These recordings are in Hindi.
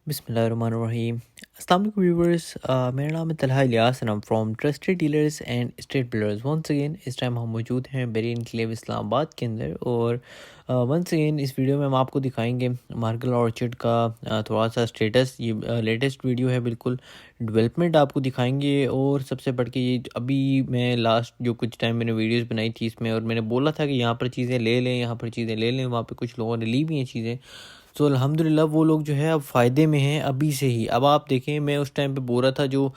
बिस्मिल्लाहिर्रहमानिर्रहीम। अस्सलाम वालेकुम व्यूवर्स, मेरा नाम है Talha Ilyas and I am from trusted dealers and state builders. Once again इस टाइम हम मौजूद हैं बेरी एनक्लेव इस्लामाबाद के अंदर। और वंस अगेन इस वीडियो में हम आपको दिखाएंगे मार्गल ऑर्चर्ड का थोड़ा सा स्टेटस। ये लेटेस्ट वीडियो है, बिल्कुल डेवलपमेंट आपको दिखाएंगे। और सबसे बढ़ के ये अभी मैं लास्ट जो कुछ टाइम मैंने वीडियोस बनाई थी इसमें, और मैंने बोला था कि यहाँ पर चीज़ें ले लें, यहाँ पर चीज़ें ले लें, वहाँ पे कुछ लोगों ने ली भी हैं चीज़ें। सो अल्हम्दुलिल्लाह वो लोग जो है अब फ़ायदे में हैं अभी से ही। अब आप देखें, मैं उस टाइम पे बोल रहा था जो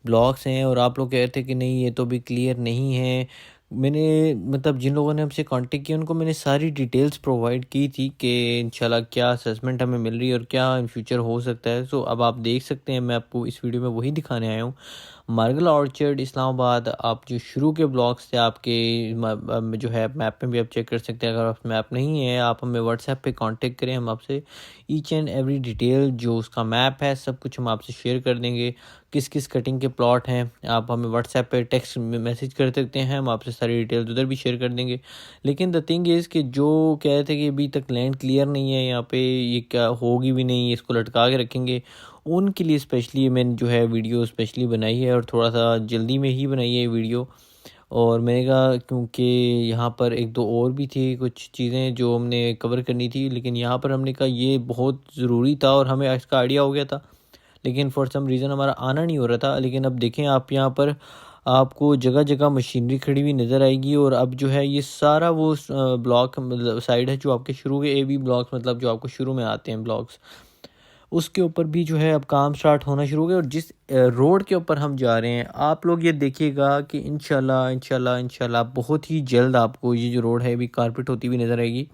ब्लॉग्स हैं, और आप लोग कह रहे थे कि नहीं ये तो भी क्लियर नहीं है। मैंने मतलब जिन लोगों ने हमसे कांटेक्ट किया उनको मैंने सारी डिटेल्स प्रोवाइड की थी कि इंशाल्लाह क्या असेसमेंट हमें मिल रही है और क्या इन फ्यूचर हो सकता है। सो अब आप देख सकते हैं, मैं आपको इस वीडियो में वही दिखाने आया हूँ। मार्गल ऑर्चर्ड इस्लामाबाद, आप जो शुरू के ब्लॉग्स थे आपके जो है मैप में भी आप चेक कर सकते हैं। अगर आप मैप नहीं है, आप हमें व्हाट्सएप पे कांटेक्ट करें, हम आपसे ईच एंड एवरी डिटेल जो उसका मैप है सब कुछ हम आपसे शेयर कर देंगे। किस किस कटिंग के प्लॉट हैं आप हमें व्हाट्सएप पे टेक्स्ट मैसेज कर सकते हैं, हम आपसे सारी डिटेल्स उधर भी शेयर कर देंगे। लेकिन द थिंग इज़ कि जो कह रहे थे कि अभी तक लैंड क्लियर नहीं है यहाँ पे, ये क्या होगी भी नहीं, इसको लटका के रखेंगे, उनके लिए स्पेशली मैंने जो है वीडियो स्पेशली बनाई है। और थोड़ा सा जल्दी में ही बनाई है ये वीडियो। और मैंने कहा क्योंकि यहाँ पर एक दो और भी थी कुछ चीज़ें जो हमने कवर करनी थी, लेकिन यहाँ पर हमने कहा ये बहुत ज़रूरी था और हमें इसका आइडिया हो गया था, लेकिन फॉर सम रीज़न हमारा आना नहीं हो रहा था। लेकिन अब देखें आप, यहाँ पर आपको जगह जगह मशीनरी खड़ी हुई नज़र आएगी। और अब जो है ये सारा वो ब्लॉक मतलब साइड है जो आपके शुरू के AB ब्लॉक्स, मतलब जो आपको शुरू में आते हैं ब्लॉक्स, उसके ऊपर भी जो है अब काम स्टार्ट होना शुरू हो गया। और जिस रोड के ऊपर हम जा रहे हैं, आप लोग ये देखिएगा कि इंशाल्लाह इंशाल्लाह इंशाल्लाह बहुत ही जल्द आपको ये जो रोड है अभी कारपेट होती हुई नज़र आएगी।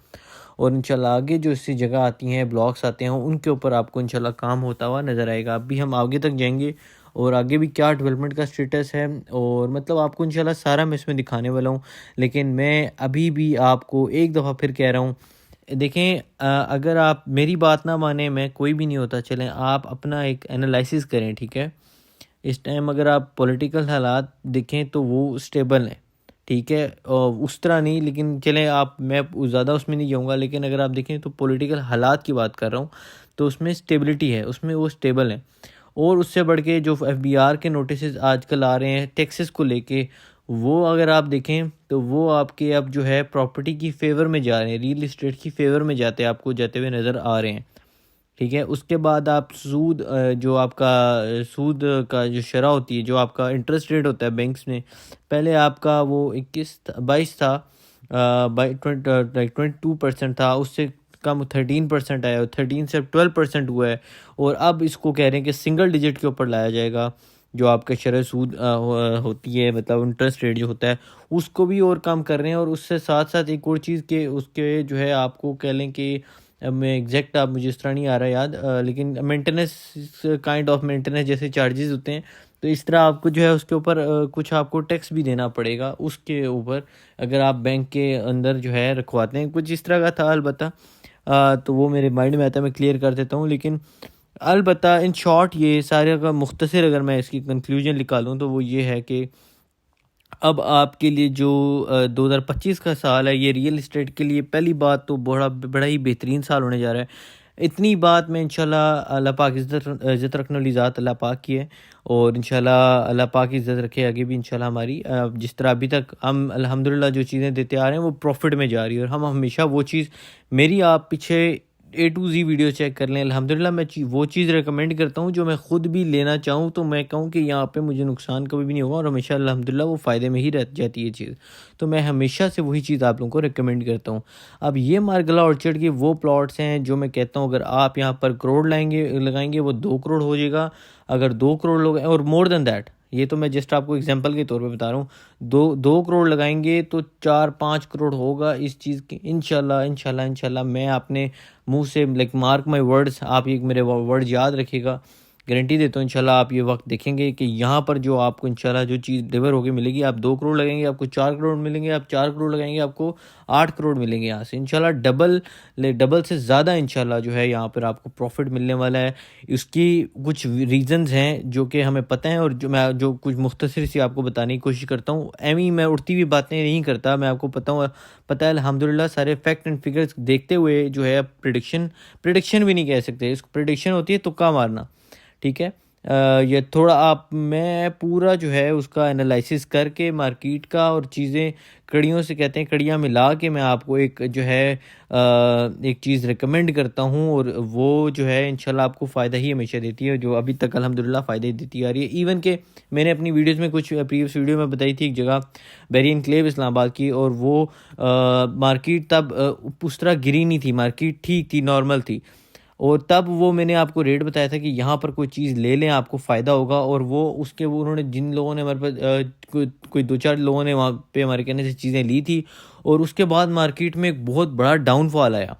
और इंशाल्लाह आगे जो इससे जगह आती हैं, ब्लॉक्स आते हैं, उनके ऊपर आपको इंशाल्लाह काम होता हुआ नज़र आएगा। अभी हम आगे तक जाएंगे और आगे भी क्या डेवलपमेंट का स्टेटस है, और मतलब आपको इंशाल्लाह सारा मैं इसमें दिखाने वाला हूँ। लेकिन मैं अभी भी आपको एक दफ़ा फिर कह रहा हूँ, देखें अगर आप मेरी बात ना माने, मैं कोई भी नहीं होता, चलें आप अपना एक एनालिसिस करें, ठीक है। इस टाइम अगर आप पॉलिटिकल हालात देखें तो वो स्टेबल हैं, ठीक है, और उस तरह नहीं, लेकिन चलें आप, मैं ज़्यादा उसमें नहीं जाऊँगा, लेकिन अगर आप देखें तो पॉलिटिकल हालात की बात कर रहा हूँ, तो उसमें स्टेबिलिटी है, उसमें वो स्टेबल है। और उससे बढ़ के जो FBR के नोटिस आजकल आ रहे हैं टैक्सेस को लेके, वो अगर आप देखें तो वो आपके अब जो है प्रॉपर्टी की फेवर में जा रहे हैं, रियल इस्टेट की फेवर में जाते हैं, आपको जाते हुए नज़र आ रहे हैं, ठीक है। उसके बाद आप सूद जो आपका सूद का जो शरह होती है, जो आपका इंटरेस्ट रेट होता है बैंक्स में, पहले आपका वो 22 था, बाई 22% था, उससे कम 13% आया, 13 से 12% हुआ है। और अब इसको कह रहे हैं कि सिंगल डिजिट के ऊपर लाया जाएगा, जो आपका शरह सूद होती है, मतलब इंटरेस्ट रेट जो होता है, उसको भी और कम कर रहे हैं। और उससे साथ साथ एक और चीज़ के उसके जो है आपको कह लें कि अब मैं एग्जैक्ट आप मुझे इस तरह नहीं आ रहा याद, लेकिन मेंटेनेंस काइंड ऑफ मेंटेनेंस जैसे चार्जेस होते हैं, तो इस तरह आपको जो है उसके ऊपर कुछ आपको टैक्स भी देना पड़ेगा उसके ऊपर, अगर आप बैंक के अंदर जो है रखवाते हैं, कुछ इस तरह का था अलबत्ता। तो वो मेरे माइंड में आता है, मैं क्लियर कर देता हूँ। लेकिन अलबत्ता इन शॉर्ट ये सारे का मुख्तसर अगर मैं इसकी कंक्लूजन निकालूँ तो वो ये है कि अब आपके लिए जो 2025 का साल है, ये रियल इस्टेट के लिए पहली बात तो बड़ा ही बेहतरीन साल होने जा रहा है। इतनी बात मैं इंशाल्लाह अल्लाह पाक इज़्ज़त रखने वाली ज़ात अल्लाह पाक की है। और इंशाल्लाह अल्लाह पाक इज़्ज़त रखे आगे भी इंशाल्लाह हमारी। जिस तरह अभी तक हम अल्हम्दुलिल्लाह जो चीज़ें देते आ रहे हैं वो प्रॉफिट में जा रही है, और हम हमेशा वो चीज़, मेरी आप पीछे A to Z video check कर लें, अल्हम्दुलिल्लाह मैं वो चीज़ रिकमेंड करता हूँ जो मैं ख़ुद भी लेना चाहूँ, तो मैं कहूँ कि यहाँ पे मुझे नुकसान कभी भी नहीं होगा, और हमेशा अल्हम्दुलिल्लाह वो फ़ायदे में ही रह जाती है चीज़। तो मैं हमेशा से वही चीज़ आप लोगों को रिकमेंड करता हूँ। अब ये मार्गला ऑर्चर्ड के वो प्लॉट्स हैं जो मैं कहता हूँ अगर आप यहाँ पर करोड़ लगाएंगे वो 2 करोड़ हो जाएगा। अगर 2 करोड़ लोग, और मोर देन दैट, ये तो मैं जस्ट आपको एग्जांपल के तौर पे बता रहा हूँ, 2 करोड़ लगाएंगे तो 4-5 करोड़ होगा इस चीज़ की, इंशाल्लाह इंशाल्लाह इंशाल्लाह। मैं अपने मुंह से लाइक मार्क माय वर्ड्स, आप ये मेरे वर्ड याद रखिएगा गारंटी देता हूँ इंशाल्लाह आप ये वक्त देखेंगे कि यहाँ पर जो आपको इंशाल्लाह जो चीज़ डिलीवर होकर मिलेगी, आप 2 करोड़ लगेंगे आपको 4 करोड़ मिलेंगे, आप 4 करोड़ लगाएंगे आपको 8 करोड़ मिलेंगे यहाँ से इंशाल्लाह। डबल से ज़्यादा इंशाल्लाह जो है यहाँ पर आपको प्रॉफिट मिलने वाला है। इसकी कुछ रीज़न्स हैं जो कि हमें पता है और जो कुछ मुख्तसर सी आपको बताने की कोशिश करता हूँ। एवं मैं उड़ती हुई बातें नहीं करता, मैं आपको पता है अल्हम्दुलिल्लाह सारे फैक्ट एंड फिगर्स देखते हुए जो है प्रिडिक्शन भी नहीं कह सकते इसको, प्रिडिक्शन होती है तुक्का मारना, ठीक है। ये थोड़ा मैं पूरा जो है उसका एनालिसिस करके मार्केट का और चीज़ें कड़ियों से कहते हैं कड़ियाँ मिला के मैं आपको एक जो है एक चीज़ रिकमेंड करता हूँ और वो जो है इंशाल्लाह आपको फ़ायदा ही हमेशा देती है, जो अभी तक अल्हम्दुलिल्लाह फ़ायदा ही देती आ रही है। इवन के मैंने अपनी वीडियोज़ में कुछ प्रीवियस वीडियो में बताई थी एक जगह बेरी एनक्लेव इस्लामाबाद की, और वो मार्केट तब उस तरह गिरी नहीं थी, मार्केट ठीक थी, नॉर्मल थी, और तब वो मैंने आपको रेट बताया था कि यहाँ पर कोई चीज़ ले लें आपको फ़ायदा होगा। और वो उन्होंने जिन लोगों ने हमारे पास कोई 2-4 लोगों ने वहाँ पे हमारे कहने से चीज़ें ली थी, और उसके बाद मार्केट में एक बहुत बड़ा डाउनफॉल आया,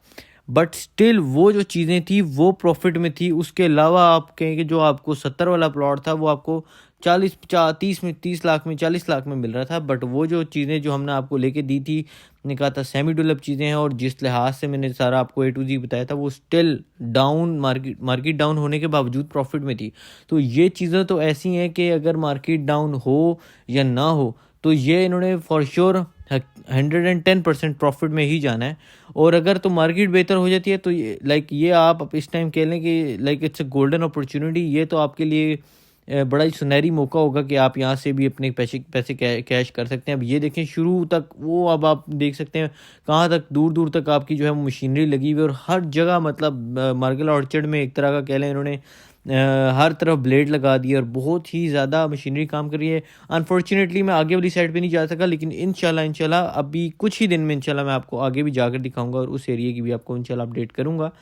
बट स्टिल वो जो चीज़ें थी वो प्रॉफिट में थी। उसके अलावा आप कहें कि जो आपको 70 वाला प्लॉट था वो आपको 30 लाख में 40 लाख में मिल रहा था, बट वो जो चीज़ें जो हमने आपको लेके दी थी, ने कहा था सेमी डेवलप चीज़ें हैं, और जिस लिहाज से मैंने सारा आपको A to Z बताया था वो स्टिल डाउन मार्केट डाउन होने के बावजूद प्रॉफिट में थी। तो ये चीज़ें तो ऐसी हैं कि अगर मार्केट डाउन हो या ना हो तो ये इन्होंने फॉर श्योर 110% प्रॉफिट में ही जाना है। और अगर तो मार्केट बेहतर हो जाती है तो ये आप इस टाइम कह लें कि इट्स अ गोल्डन अपॉर्चुनिटी। ये तो आपके लिए बड़ा ही सुनहरी मौका होगा कि आप यहाँ से भी अपने पैसे कैश कर सकते हैं। अब ये देखें शुरू तक वो, अब आप देख सकते हैं कहाँ तक दूर दूर तक आपकी जो है मशीनरी लगी हुई है, और हर जगह मतलब मार्केट ऑर्चर्ड में एक तरह का कह लें इन्होंने हर तरफ ब्लेड लगा दिए और बहुत ही ज़्यादा मशीनरी काम कर रही है। अनफॉर्चुनेटली मैं आगे वाली साइड पे नहीं जा सका, लेकिन इंशाल्लाह अभी कुछ ही दिन में इंशाल्लाह मैं आपको आगे भी जाकर दिखाऊंगा और उस एरिया की भी आपको इंशाल्लाह अपडेट करूंगा।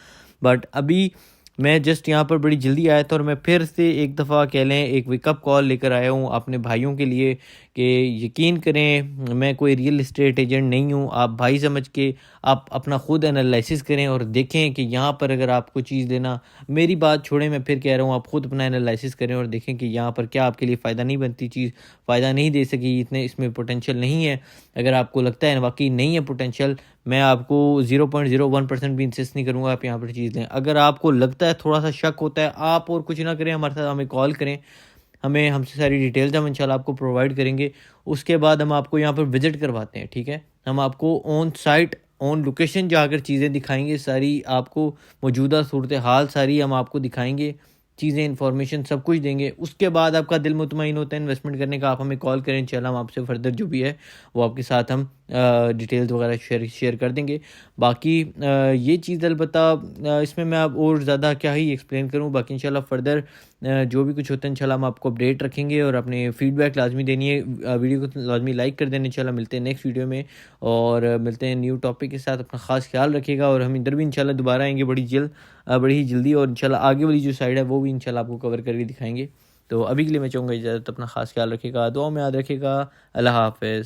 बट अभी मैं जस्ट यहाँ पर बड़ी जल्दी आया था, और मैं फिर से एक दफ़ा कह लें एक वेकअप कॉल लेकर आया हूँ अपने भाइयों के लिए कि यकीन करें मैं कोई रियल एस्टेट एजेंट नहीं हूँ। आप भाई समझ के आप अपना ख़ुद एनालिसिस करें और देखें कि यहाँ पर अगर आपको चीज़ लेना, मेरी बात छोड़ें, मैं फिर कह रहा हूँ आप ख़ुद अपना एनालिसिस करें और देखें कि यहाँ पर क्या आपके लिए फ़ायदा नहीं बनती, चीज़ फ़ायदा नहीं दे सकी, इतने इसमें पोटेंशियल नहीं है। अगर आपको लगता है वाकई नहीं है पोटेंशियल, मैं आपको 0.01% भी इंसिस्ट नहीं करूँगा आप यहाँ पर चीज़ लें। अगर आपको लगता है, थोड़ा सा शक होता है, आप और कुछ ना करें, हमारे साथ हमें कॉल करें, हमसे सारी डिटेल्स हम इंशाल्लाह आपको प्रोवाइड करेंगे। उसके बाद हम आपको यहाँ पर विज़िट करवाते हैं, ठीक है। हम आपको ऑन साइट ऑन लोकेशन जाकर चीज़ें दिखाएंगे, सारी आपको मौजूदा सूरत हाल सारी हम आपको दिखाएंगे, चीज़ें इंफॉर्मेशन सब कुछ देंगे। उसके बाद आपका दिल मुतमईन होता है इन्वेस्टमेंट करने का, आप हमें कॉल करें, इंशाल्लाह हम आपसे फर्दर जो भी है वो आपके साथ हम डिटेल्स वगैरह शेयर कर देंगे। बाकी ये चीज़ अलबत्ता इसमें मैं अब और ज़्यादा क्या ही एक्सप्लेन करूँ, बाकी इंशाल्लाह फर्दर जो भी कुछ होता है इंशाल्लाह हम आपको अपडेट रखेंगे, और अपने फीडबैक लाजमी देनी है, वीडियो को लाजमी लाइक कर देना। इंशाल्लाह मिलते हैं नेक्स्ट वीडियो में, और मिलते हैं न्यू टॉपिक के साथ। अपना ख़ास ख्याल रखिएगा, और हम इधर भी इंशाल्लाह दोबारा आएंगे बड़ी ही जल्दी, और इंशाल्लाह आगे वाली जो साइड है वो भी इंशाल्लाह आपको कवर करके दिखाएंगे। तो अभी के लिए मैं चाहूँगा इजाज़त, अपना ख़ास ख्याल रखिएगा, दुआ में याद रखिएगा। अल्लाह हाफ़िज़।